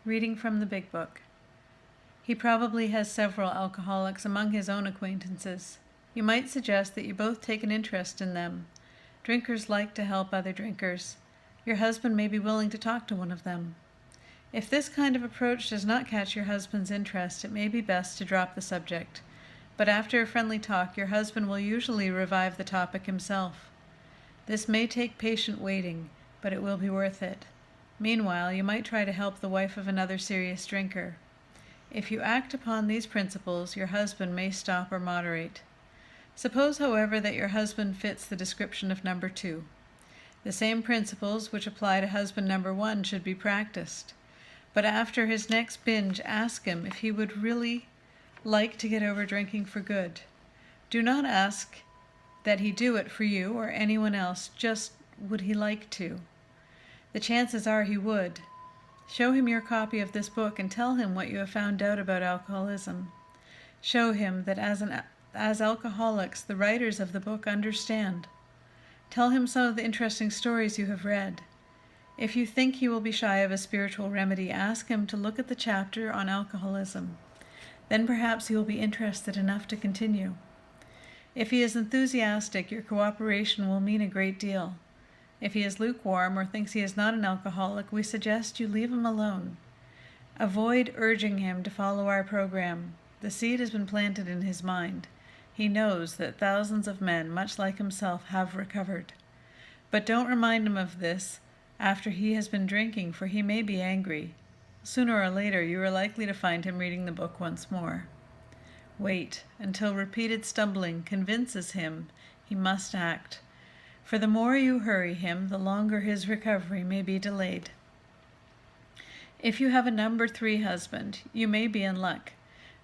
Reading from the Big Book. He probably has several alcoholics among his own acquaintances. You might suggest that you both take an interest in them. Drinkers like to help other drinkers. Your husband may be willing to talk to one of them. If this kind of approach does not catch your husband's interest, it may be best to drop the subject. But after a friendly talk, your husband will usually revive the topic himself. This may take patient waiting, but it will be worth it. Meanwhile, you might try to help the wife of another serious drinker. If you act upon these principles, your husband may stop or moderate. Suppose, however, that your husband fits the description of number 2. The same principles which apply to husband number 1 should be practiced. But after his next binge, ask him if he would really like to get over drinking for good. Do not ask that he do it for you or anyone else, just would he like to. The chances are he would. Show him your copy of this book and tell him what you have found out about alcoholism. Show him that as alcoholics, the writers of the book understand. Tell him some of the interesting stories you have read. If you think he will be shy of a spiritual remedy, ask him to look at the chapter on alcoholism. Then perhaps he will be interested enough to continue. If he is enthusiastic, your cooperation will mean a great deal. If he is lukewarm or thinks he is not an alcoholic, we suggest you leave him alone. Avoid urging him to follow our program. The seed has been planted in his mind. He knows that thousands of men, much like himself, have recovered. But don't remind him of this after he has been drinking, for he may be angry. Sooner or later, you are likely to find him reading the book once more. Wait until repeated stumbling convinces him he must act. For the more you hurry him, the longer his recovery may be delayed. If you have a number 3 husband, you may be in luck.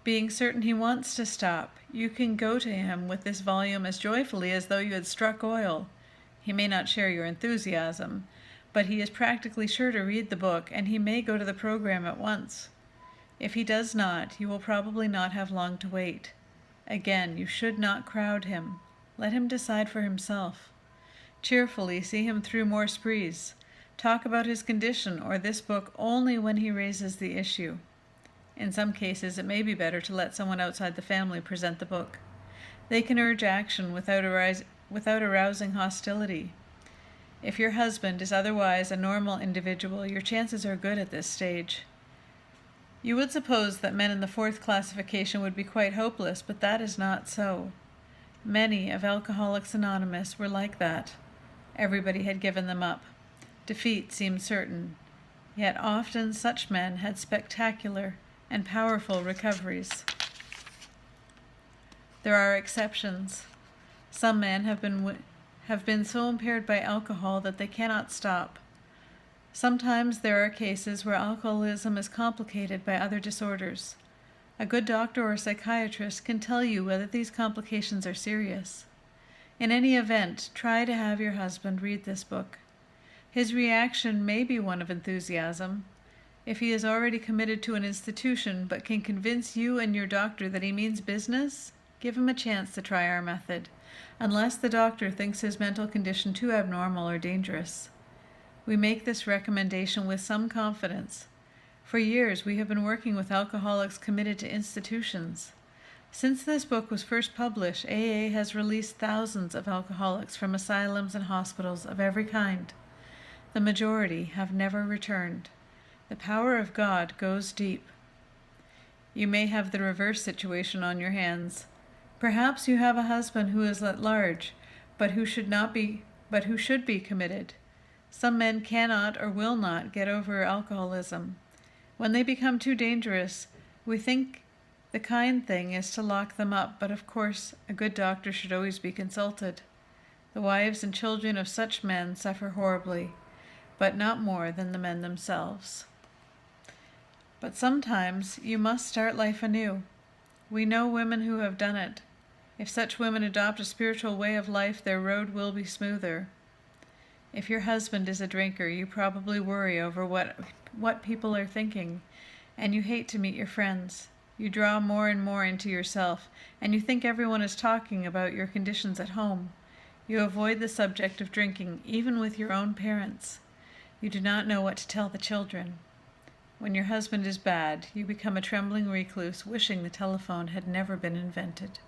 Being certain he wants to stop, you can go to him with this volume as joyfully as though you had struck oil. He may not share your enthusiasm, but he is practically sure to read the book, and he may go to the program at once. If he does not, you will probably not have long to wait. Again, you should not crowd him. Let him decide for himself. Cheerfully see him through more sprees. Talk about his condition or this book only when he raises the issue. In some cases, it may be better to let someone outside the family present the book. They can urge action without arousing hostility. If your husband is otherwise a normal individual, your chances are good at this stage. You would suppose that men in the 4th classification would be quite hopeless, but that is not so. Many of Alcoholics Anonymous were like that. Everybody had given them up. Defeat seemed certain. Yet often such men had spectacular and powerful recoveries. There are exceptions. Some men have been so impaired by alcohol that they cannot stop. Sometimes there are cases where alcoholism is complicated by other disorders. A good doctor or psychiatrist can tell you whether these complications are serious. In any event, try to have your husband read this book. His reaction may be one of enthusiasm. If he is already committed to an institution but can convince you and your doctor that he means business, give him a chance to try our method, unless the doctor thinks his mental condition too abnormal or dangerous. We make this recommendation with some confidence. For years, we have been working with alcoholics committed to institutions. Since this book was first published, AA has released thousands of alcoholics from asylums and hospitals of every kind. The majority have never returned. The power of God goes deep. You may have the reverse situation on your hands. Perhaps you have a husband who is at large, but who should be committed. Some men cannot or will not get over alcoholism. When they become too dangerous, we think the kind thing is to lock them up, but of course, a good doctor should always be consulted. The wives and children of such men suffer horribly, but not more than the men themselves. But sometimes you must start life anew. We know women who have done it. If such women adopt a spiritual way of life, their road will be smoother. If your husband is a drinker, you probably worry over what people are thinking, and you hate to meet your friends. You draw more and more into yourself, and you think everyone is talking about your conditions at home. You avoid the subject of drinking, even with your own parents. You do not know what to tell the children. When your husband is bad, you become a trembling recluse, wishing the telephone had never been invented.